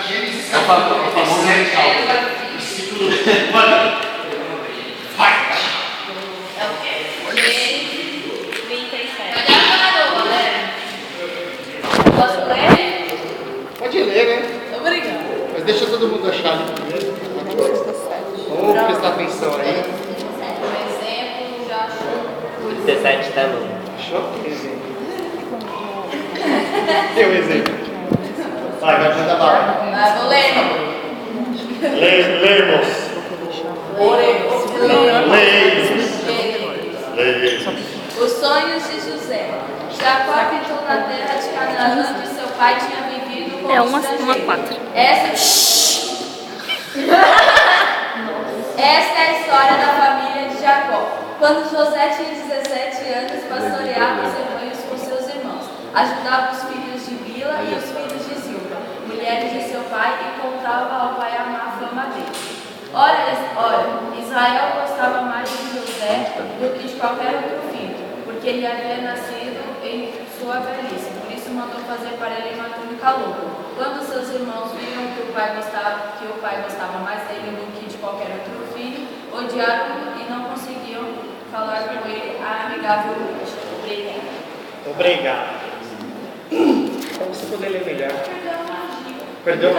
Gênesis capítulo 37, versículo 1. Vai! É o quê? Gênesis 37. Cadê a garoa, né? Posso ler? Pode ler, né? Obrigada. Mas deixa todo mundo achar ali primeiro. Vamos prestar atenção aí. Por exemplo, já achou. O 17 tá bom. Achou? Exemplo. Deu um exemplo. Vai mandar bala. Ah, vou ler. Lemos. Os sonhos de José. Jacó habitou na terra de Canaã, onde seu pai tinha vivido como uma estrangeiro. 4. Esta é a história da família de Jacó. Quando José tinha 17 anos, pastoreava os rebanhos com seus irmãos, ajudava os filhos de Bila e os filhos de Zilpa, mulheres de seu pai, e contava ao pai a má fama dele. Ora, Israel gostava mais de José do que de qualquer outro filho, porque ele havia nascido em sua velhice, por isso mandou fazer para ele uma túnica longa. Quando seus irmãos viram que o pai gostava mais dele do que de qualquer outro filho, odiaram-no e não conseguiam falar com ele amigavelmente. Obrigado. Para você poder ler melhor. Perdão?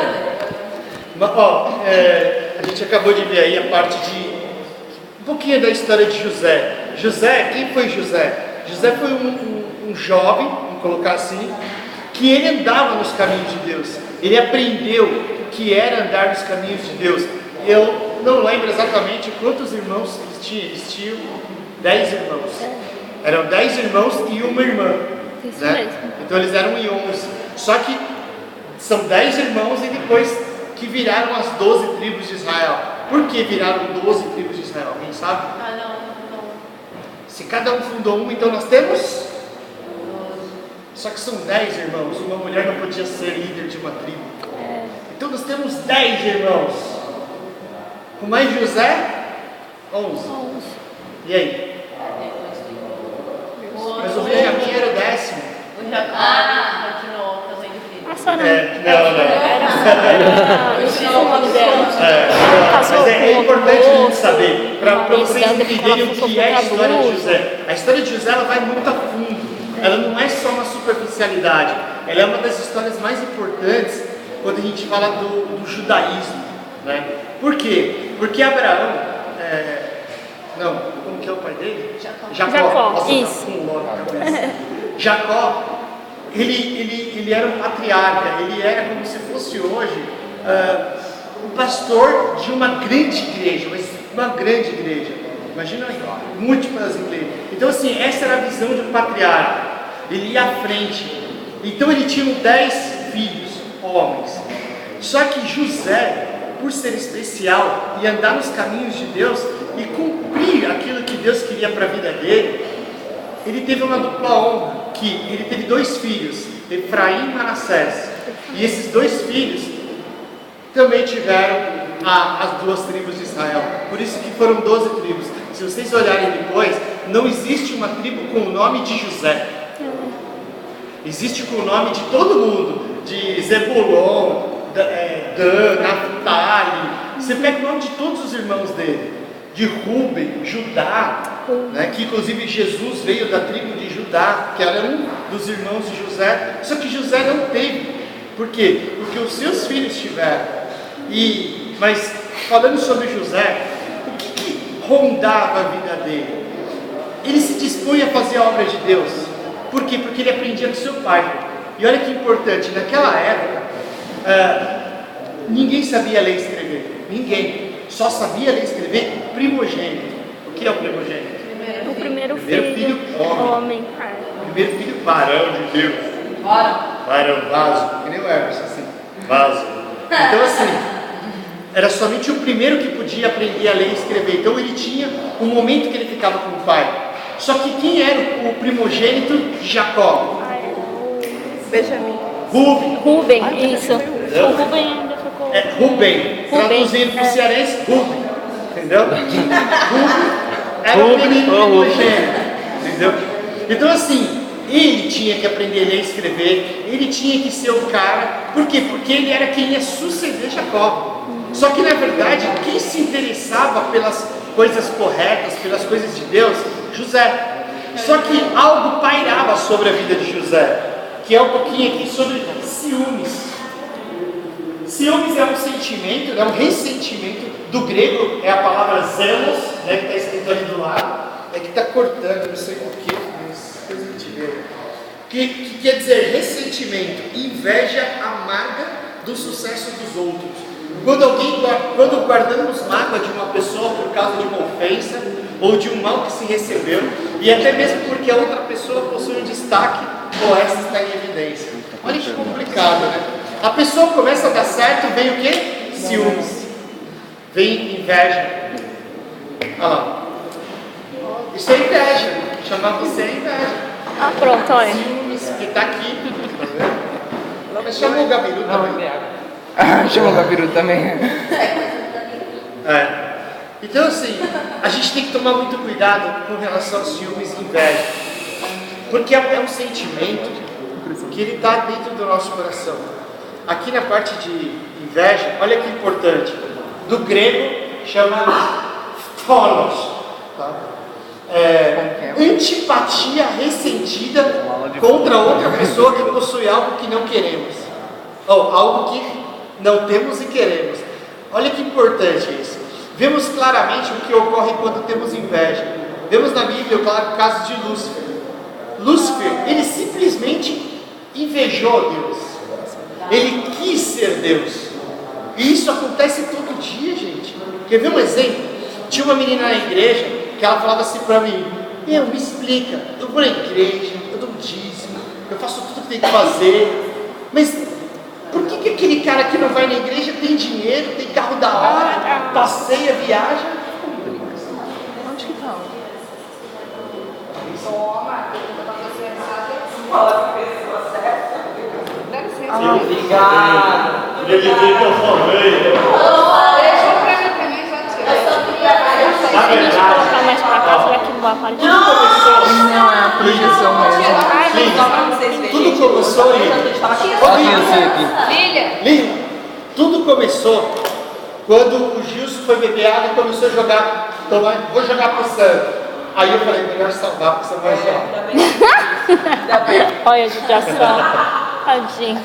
A gente acabou de ver aí a parte de um pouquinho da história de José. José, quem foi José? José foi um jovem, vamos colocar assim, que ele andava nos caminhos de Deus. Ele aprendeu o que era andar nos caminhos de Deus. Eu não lembro exatamente quantos irmãos eles tinham. 10 irmãos. Eram 10 irmãos e uma irmã. Isso Né? mesmo. Então eles eram em 11. Só que são 10 irmãos e depois que viraram as 12 tribos de Israel. Por que viraram 12 tribos de Israel? Alguém sabe? Ah, não. Se cada um fundou uma, então nós temos? Só que são 10 irmãos. Uma mulher não podia ser líder de uma tribo. Então nós temos 10 irmãos. Com mais José, 11. E aí? Mas o Benjamim era o 10º. O Jacó continuou fazendo filho. A Sara Não. eu esqueci o nome dela. Mas é importante a gente saber, para vocês entenderem o que é a história de José. A história de José ela vai muito a fundo. Ela não é só uma superficialidade. Ela é uma das histórias mais importantes quando a gente fala do judaísmo. Né? Por quê? Porque Abraão, como que é o pai dele? Jacó. Nossa, Isso. tá com um nó na cabeça. Jacó, ele era um patriarca, ele era como se fosse hoje um pastor de uma grande igreja, mas uma grande igreja. Imagina aí, múltiplas igrejas. Então assim, essa era a visão de um patriarca. Ele ia à frente. Então ele tinha 10 filhos, homens. Só que José, por ser especial e andar nos caminhos de Deus e cumprir aquilo que Deus queria para a vida dele, ele teve uma dupla honra, que ele teve 2 filhos, Efraim e Manassés. E esses 2 filhos também tiveram as 2 tribos de Israel. Por isso que foram 12 tribos. Se vocês olharem depois, não existe uma tribo com o nome de José. Existe com o nome de todo mundo, de Zebulon, Dan, Naphtali. Você pega o nome de todos os irmãos dele, de Ruben, Judá, né, que inclusive Jesus veio da tribo de Judá, que era um dos irmãos de José. Só que José não teve. Por quê? Porque os seus filhos tiveram. Mas falando sobre José, o que rondava a vida dele? Ele se dispunha a fazer a obra de Deus. Por quê? Porque ele aprendia com seu pai. E olha que importante, naquela época, ninguém sabia ler e escrever. Ninguém. Só sabia ler e escrever primogênito. O que é o primogênito? O primeiro filho homem. Primeiro filho varão de Deus. Varão, vaso. Que nem o Everson, assim. Vaso. Então assim, era somente o primeiro que podia aprender a ler e escrever. Então ele tinha um momento que ele ficava com o pai. Só que quem era o primogênito de Jacó? Benjamim. Ruben. Ruben, isso. O Ruben ainda ficou. Ruben. Traduzindo para o cearense, Ruben. Entendeu? Ruben era o menino primogênito. Entendeu? Então assim, ele tinha que aprender a ler e escrever, ele tinha que ser o cara. Por quê? Porque ele era quem ia suceder Jacó. Só que na verdade, quem se interessava pelas coisas corretas, pelas coisas de Deus? José. Só que algo pairava sobre a vida de José, que é um pouquinho aqui sobre ciúmes. Ciúmes é um sentimento, é um ressentimento. Do grego é a palavra zelos, né, que está escrito ali do lado. É que está cortando, não sei porquê, mas depois a gente vê. Que quer dizer ressentimento, inveja amarga do sucesso dos outros. Quando guardamos mágoa de uma pessoa por causa de uma ofensa ou de um mal que se recebeu, e até mesmo porque a outra pessoa possui um destaque ou essa está em evidência. Olha que complicado, né? A pessoa começa a dar certo, vem o quê? Ciúmes. Vem inveja. Olha lá. Isso é inveja. Chamar você é inveja. Ah, pronto, olha. Ciúmes, que está aqui. Tá vendo? Mas chama o Gabiru também. Chama o Gabiru também. É. Então assim, a gente tem que tomar muito cuidado com relação aos ciúmes e inveja. Porque é um sentimento que ele está dentro do nosso coração. Aqui na parte de inveja, olha que importante. Do grego chama phonos, tá? Antipatia ressentida contra outra pessoa que possui algo que não queremos. Ou algo que não temos e queremos. Olha que importante isso. Vemos claramente o que ocorre quando temos inveja. Vemos na Bíblia o caso de Lúcifer. Lúcifer, ele simplesmente invejou Deus. Ele quis ser Deus. E isso acontece todo dia, gente. Quer ver um exemplo? Tinha uma menina na igreja que ela falava assim pra mim: me explica, eu vou na igreja, eu dou um dízimo, eu faço tudo que tem que fazer, mas por que aquele cara que não vai na igreja tem dinheiro, tem carro da hora, passeia, viaja? Onde que tá? Obrigado. Queria dizer que eu falei. Se a gente colocar mais pra cá, será que não vai aparecer? Não, é a projeção mesmo. Tudo começou, Lívia. Tudo começou quando o Gilson foi beber água e começou a jogar. Vou jogar pro Santo. Aí eu falei, melhor salvar, porque você vai zoar. Olha a judiação. Tadinho.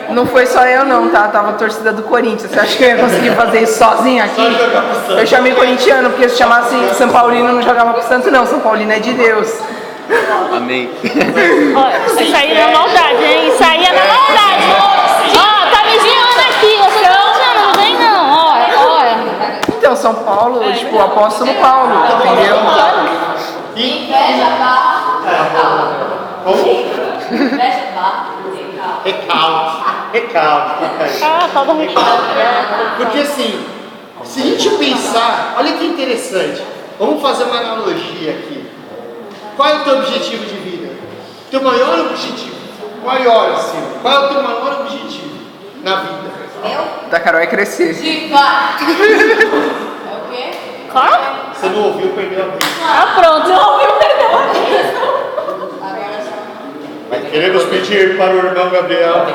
Não foi só eu não, tá? Tava a torcida do Corinthians. Você acha que eu ia conseguir fazer isso sozinha aqui? Só jogar pro Santo. Eu chamei corintiano, porque se chamasse São Paulino não jogava pro Santo não. São Paulino é de Deus. Amém. Olha, isso aí é na maldade, hein? Isso aí é na maldade. Ó, tá me zoando aqui. Você tá me zoando, não vem não. Olha. Então, São Paulo, tipo, o apóstolo Paulo, entendeu? Inveja barra Inveja barra Recalque. Ah, tá do recado. Porque assim, se a gente pensar, olha que interessante. Vamos fazer uma analogia aqui. Qual é o teu objetivo de vida? Teu maior objetivo? Maior, assim. Qual é o teu maior objetivo na vida? Da Carol é crescer. Diva. É o quê? Qual? Você não ouviu, perdeu a vida. Ah, pronto. Não ouviu, perdeu aqui. Queremos pedir para o irmão Gabriel,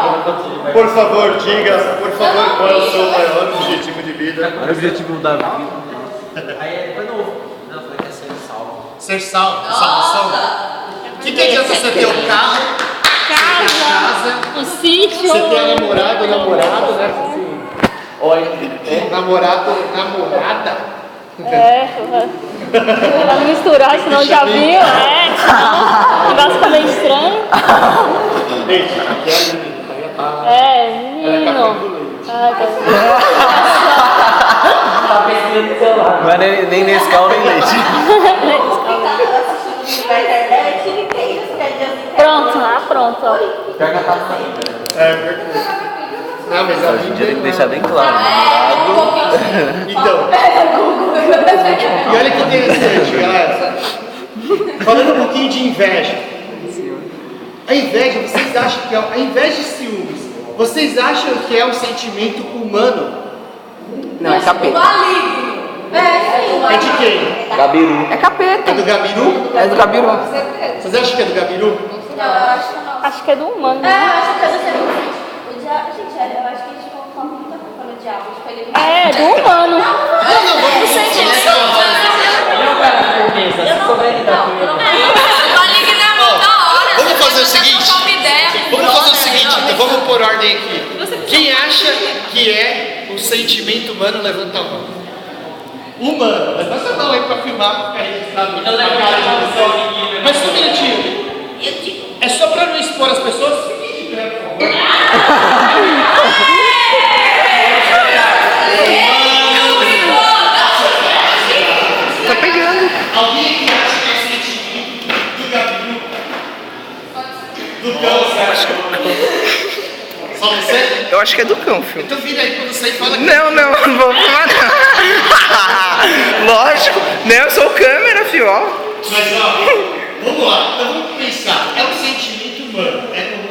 por favor, diga, por favor, qual é o seu maior objetivo de vida? O objetivo da vida. Aí foi novo. Não, falei que é ser salvo. Ser salvação. O que adianta você ter um carro, Casa, o sítio. você ter namorado, né? Olha, namorada. Pra não misturar, senão já viu, senão o negócio fica meio estranho. Gente, aqui é a menina. Menino. Tá pesquisando no celular. Não é nem Nescau nem leite. Pronto, ó. Não, mas a Hoje em dia tem que deixar bem claro. Então, e olha que interessante, galera. Falando um pouquinho de inveja. A inveja, vocês acham que a inveja e ciúmes, vocês acham que é um sentimento humano? Não, é capeta. É de quem? Gabiru. É capeta. É do Gabiru? É do Gabiru. Vocês acham que é do Gabiru? Não, eu acho que não. Acho que é do humano, É, né? eu acho que é do ser humano. O diabo, gente, eu acho que a gente coloca muita culpa no diabo. Tipo, ele É, do humano. o sentimento. Ele é um cara firmeza, se souber lidar com ele. Vamos fazer o seguinte. Vamos fazer o seguinte, então vamos pôr ordem aqui. Quem acha que é o sentimento humano, levanta a mão. Humano, levanta a mão aí pra filmar, pra ficar registrado. Mas só um minutinho. É só pra não expor as pessoas. Fique de pé, por favor. Tá pegando. Alguém que acha que é o sentimento do Gabriel? Do cão? Só você? Eu acho que é do cão, filho. Então vira aí quando você fala que... Não, não vou falar não. Lógico. Não, eu sou câmera, filho, ó. Mas ó, vamos lá, então vamos pensar. É um sentimento humano, é como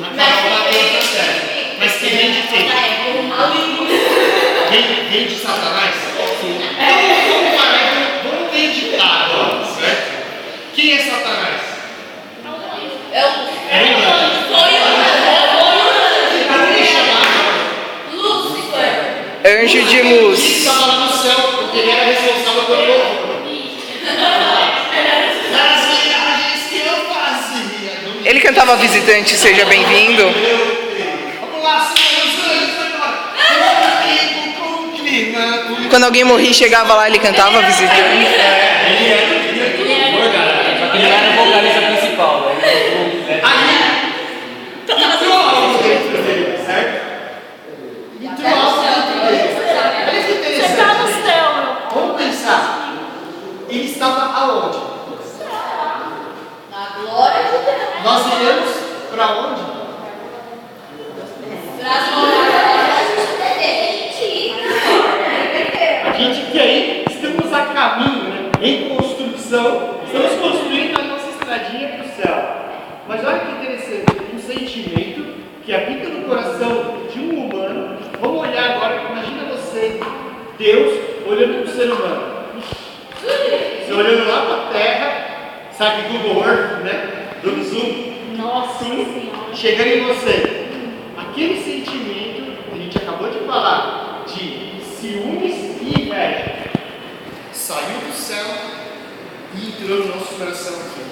a palavra está certa. Mas que vem de quem? Vem de Satanás? Então vamos meditar agora, certo? Quem é Satanás? É o anjo. Como ele chamava? Anjo de Ele luz. estava lá no céu, porque ele era responsável pelo povo. As viagens que eu fazia. Ele cantava Visitante, seja bem-vindo. Vamos lá, senhores anjos, agora. Tempo com o clima. Quando alguém morria, chegava lá, ele cantava Visitante. Só que ele era o vocalista principal, né? Aí, entrou algo dentro dele, certo? Entrou algo dentro dele. Olha que Você tá no interessante. céu, meu. Vamos pensar. Ele estava aonde? Na glória de Deus. Nós iremos para onde? A gente quer ir, estamos a caminho, né? Em construção, estamos construindo a nossa estradinha para o céu. Mas olha que interessante, um sentimento que habita no coração de um humano. Vamos olhar agora, imagina você, Deus, olhando para o ser humano. Você olhando lá para a Terra, sabe Google Earth, né? Dando zoom. Nossa Sim, Senhora. chegando em você. Aquele sentimento que a gente acabou de falar, de ciúmes e inveja, saiu do céu e entrou no nosso coração aqui.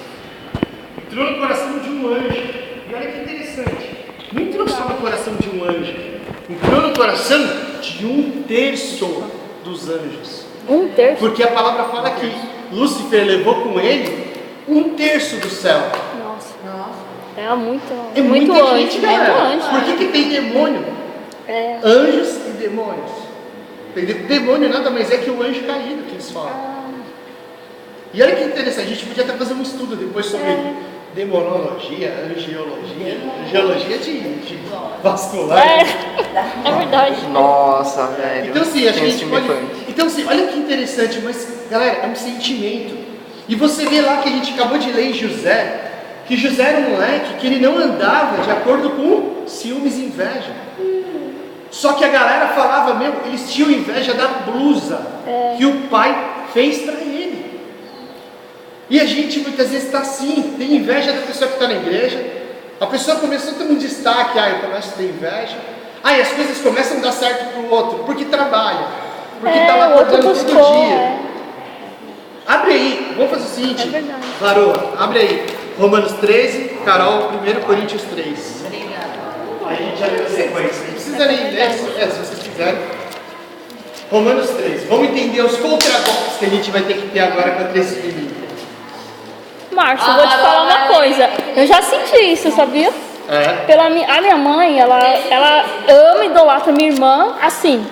Entrou no coração de um anjo. E olha que interessante. Não entrou só no coração de um anjo. Entrou no coração de 1/3 dos anjos. 1/3. Porque a palavra fala que Lúcifer levou com ele 1/3 do céu. Nossa. É muito, É muito muita anjo. gente, Muito galera. anjo. Por que tem demônio? É. Anjos e demônios. Entendeu? Demônio nada mais é que o anjo caído que eles falam. E olha que interessante, a gente podia até fazer um estudo depois sobre demonologia, angiologia, angiologia de vascular. É verdade. Nossa, velho. Então sim, acho que a Tem gente esse pode. punk. Então sim, olha que interessante, mas galera, é um sentimento. E você vê lá que a gente acabou de ler em José, que José era um moleque que ele não andava de acordo com ciúmes e inveja. Só que a galera falava, meu, eles tinham inveja da blusa que o pai fez para ele. E a gente muitas vezes está assim, tem inveja da pessoa que está na igreja. A pessoa começou a ter um destaque, eu começo a ter inveja. E as coisas começam a dar certo para o outro, porque trabalha, porque está lá o outro acordando todo buscou, dia. Abre aí, vamos fazer o seguinte, verdade. Varoa, abre aí, Romanos 13, Carol, 1 Coríntios 3. Aí a gente já leu a sequência, não precisa nem ler, se vocês quiserem. Romanos 13, vamos entender os contragolpes que a gente vai ter que ter agora contra esse inimigo. Márcio, eu vou te falar uma coisa. Eu já senti isso, sabia? A minha mãe, ela ama e idolatra minha irmã, assim,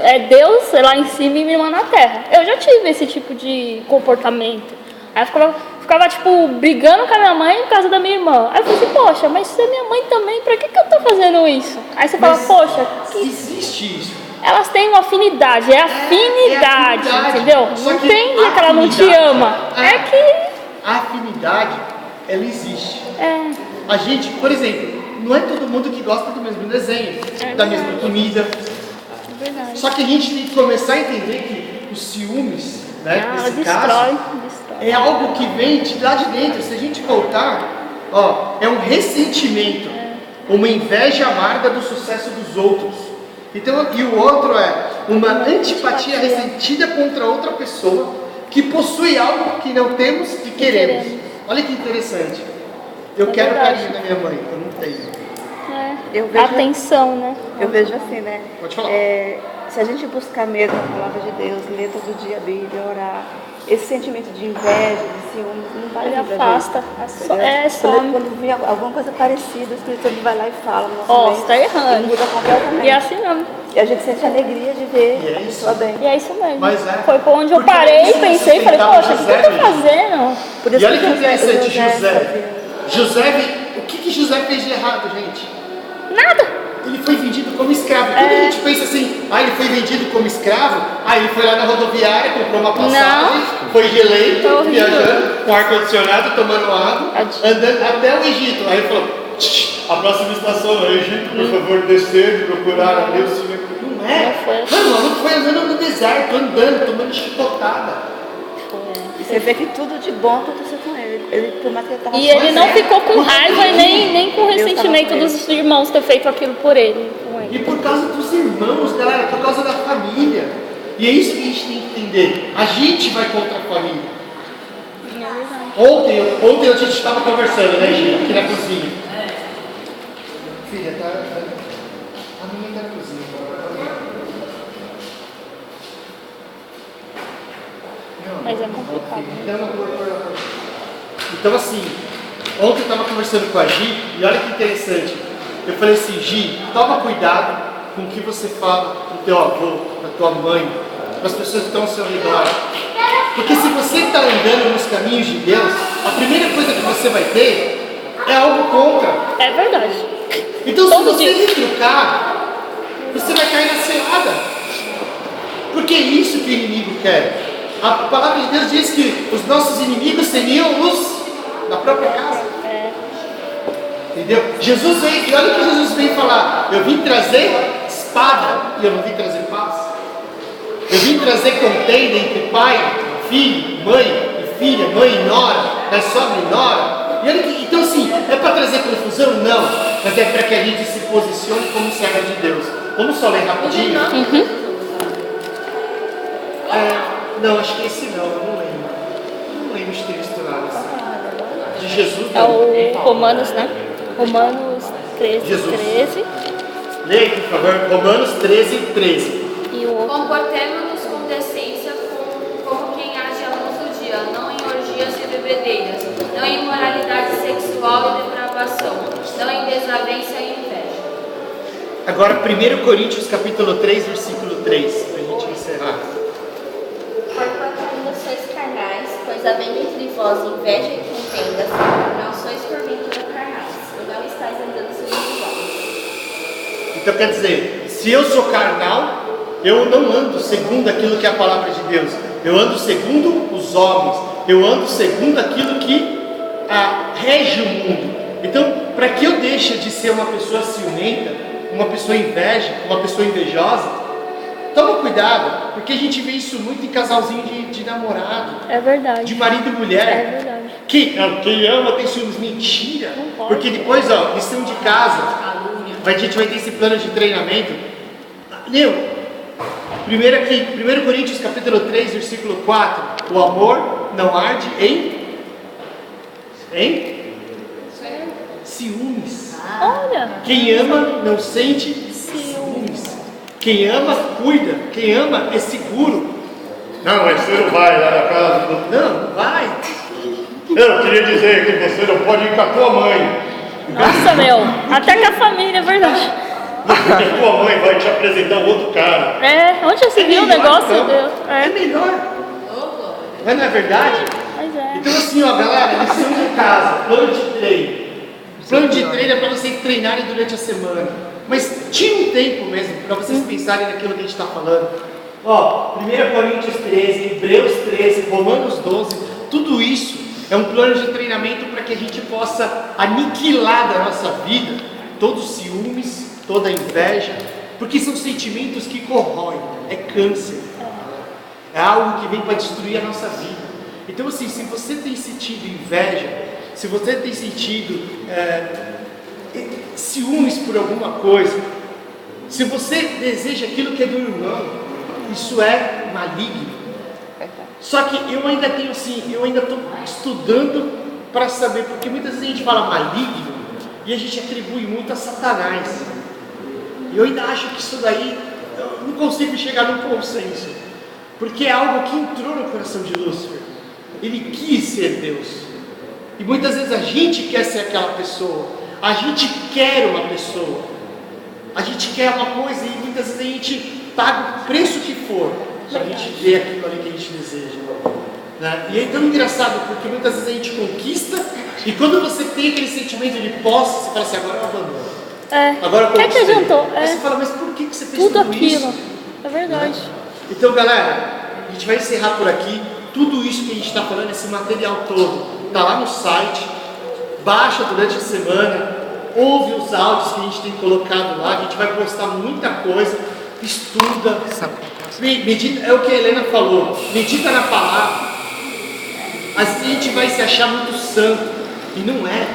é Deus lá em cima e minha irmã na terra. Eu já tive esse tipo de comportamento. Aí eu ficava tipo, brigando com a minha mãe por causa da minha irmã. Aí eu falei assim, poxa, mas se é minha mãe também, pra que eu tô fazendo isso? Aí você fala, poxa, Existe isso. elas têm uma afinidade, é afinidade, entendeu? Só Não que tem dia que ela não te afinidade, ama. É que... A afinidade, ela existe. A gente, por exemplo, não é todo mundo que gosta do mesmo desenho, da mesma comida. É verdade. Só que a gente tem que começar a entender que os ciúmes, né, nesse destrói. caso, é algo que vem de lá de dentro. Se a gente voltar Ó, é um ressentimento, uma inveja amarga do sucesso dos outros. Então, e o outro é uma antipatia ressentida contra outra pessoa que possui algo que não temos e queremos. Olha que interessante. Eu quero carinho da minha mãe, eu não tenho. Eu vejo, Atenção, né? eu vejo assim, né? Pode falar. Se a gente buscar mesmo a palavra de Deus, ler todo dia a Bíblia, orar, esse sentimento de inveja, de ciúme, não vai Ele vir pra afasta. Some. Quando vem alguma coisa parecida, o Espírito Santo vai lá e fala. Ó, você tá errando. Muda completamente. E é assim mesmo. E a gente sente alegria de ver E é a isso. pessoa bem. E é isso mesmo. Mas é. Foi por onde eu Porque parei isso e pensei, falei, sustentava poxa, o que José, eu tô gente. fazendo? Por E olha que interessante, José José. José, o que José fez de errado, gente? Nada. Ele foi vendido como escravo. Quando a gente pensa assim, ele foi vendido como escravo, aí ele foi lá na rodoviária, comprou uma passagem, foi de leito, Foi horrível. viajando, com ar-condicionado, tomando água, andando até o Egito. Aí ele falou, a próxima estação é o Egito, por favor, descer, procurar a Deus. Não é? Não foi assim. Mano, o maluco foi andando no deserto, andando, tomando chicotada. E você vê que tudo de bom aconteceu com ele. Por mais que ele tava E ele não ficou com Porque raiva e nem com Deus ressentimento tava com dos irmãos ter feito aquilo por ele. Com ele. E por causa dos irmãos, galera, por causa da família. E é isso que a gente tem que entender. A gente vai contra a família. É verdade. Ontem a gente estava conversando, né, Gina, aqui na cozinha. Filha, tá. A menina tá na cozinha. Mas é complicado. Né? Então assim, ontem eu estava conversando com a Gi e olha que interessante. Eu falei assim, Gi, toma cuidado com o que você fala pro teu avô, pra tua mãe, para as pessoas que estão ao seu redor. Porque se você está andando nos caminhos de Deus, a primeira coisa que você vai ter é algo contra. É verdade. Então Todo se você dia. retrucar, você vai cair na cilada. Porque é isso que o inimigo quer. A palavra de Deus diz que os nossos inimigos seriam os da própria casa. Entendeu? Jesus veio, e olha o que Jesus veio falar. Eu vim trazer espada e eu não vim trazer paz. Eu vim trazer contenda entre pai, filho, mãe e filha, mãe e nora, sogra e nora. E olha que, então assim, é para trazer confusão? Não. Mas é para que a gente se posicione como serva de Deus. Vamos só ler rapidinho? Não, acho que esse não, eu não lembro. Não lembro de ter misturado assim. De Jesus, É não. o Romanos, né? Romanos 13, Jesus. 13. Leia, por favor, Romanos 13, 13. E o outro. Comportemo-nos com decência como quem age à luz do dia, não em orgias e bebedeiras, não em imoralidade sexual e depravação, não em desavença e inveja. Agora, 1 Coríntios capítulo 3, versículo 3, para a gente encerrar. Porquanto ainda sois carnais, pois havendo entre vós inveja e contendas, não sois porventura carnais, e não estáis andando segundo os homens. Então quer dizer, se eu sou carnal, eu não ando segundo aquilo que é a palavra de Deus. Eu ando segundo os homens. Eu ando segundo aquilo que rege o mundo. Então, para que eu deixe de ser uma pessoa ciumenta, uma pessoa invejosa, toma cuidado, porque a gente vê isso muito em casalzinho de namorado, É verdade. de marido e mulher. É verdade. Quem ama tem ciúmes. Mentira. Não pode. Porque depois, lição de casa, a gente vai ter esse plano de treinamento. Leu? 1 Coríntios capítulo 3, versículo 4. O amor não arde em ciúmes. Olha. Quem ama não sente ciúmes. Quem ama, cuida. Quem ama é seguro. Não, mas você não vai lá na casa do... Não vai. Eu queria dizer que você não pode ir com a tua mãe. Nossa, meu. Até com a família, é verdade. Porque a tua mãe vai te apresentar um outro cara. Onde já se viu o melhor, negócio? então. Deus? É melhor. Mas não é verdade? Mas é. Então assim, galera, lição de casa, plano de treino. Plano de treino é para vocês treinarem durante a semana. Mas tira um tempo mesmo para vocês pensarem naquilo que a gente está falando. 1 Coríntios 13, Hebreus 13, Romanos 12, tudo isso é um plano de treinamento para que a gente possa aniquilar da nossa vida todos os ciúmes, toda a inveja, porque são sentimentos que corroem, é câncer, é algo que vem para destruir a nossa vida. Então assim, se você tem sentido inveja, se você tem sentido ciúmes por alguma coisa, se você deseja aquilo que é do irmão, isso é maligno. Só que eu ainda tenho assim, eu ainda estou estudando para saber, porque muitas vezes a gente fala maligno e a gente atribui muito a Satanás. E eu ainda acho que isso daí, eu não consigo chegar num consenso, porque é algo que entrou no coração de Lúcifer. Ele quis ser Deus. E muitas vezes a gente quer ser aquela pessoa, a gente quer uma pessoa, a gente quer uma coisa e muitas vezes a gente paga o preço que for para a gente ver aquilo ali que a gente deseja, né? E é tão engraçado porque muitas vezes a gente conquista e quando você tem aquele sentimento de posse, você fala assim, agora eu abandono. Agora eu que adiantou? Aí você fala, mas por que você fez Tudo tudo aquilo. isso? É verdade. Né? Então galera, a gente vai encerrar por aqui. Tudo isso que a gente está falando, esse material todo, está lá no site. Baixa durante a semana, ouve os áudios que a gente tem colocado lá. A gente vai postar muita coisa. Estuda, medita, é o que a Helena falou, medita na palavra. Assim a gente vai se achar muito santo. E não é.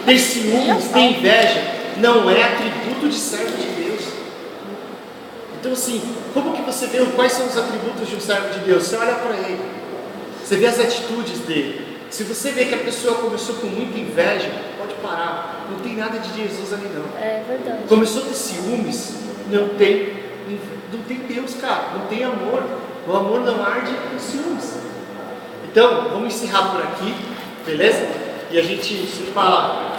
Ter ciúmes, ter inveja, não é atributo de servo de Deus. Então assim, como que você vê quais são os atributos de um servo de Deus? Você olha para ele, você vê as atitudes dele. Se você vê que a pessoa começou com muita inveja, pode parar. Não tem nada de Jesus ali não. É verdade. Começou a ter ciúmes, não tem Deus, cara. Não tem amor. O amor não arde com ciúmes. Então, vamos encerrar por aqui, beleza? E a gente se fala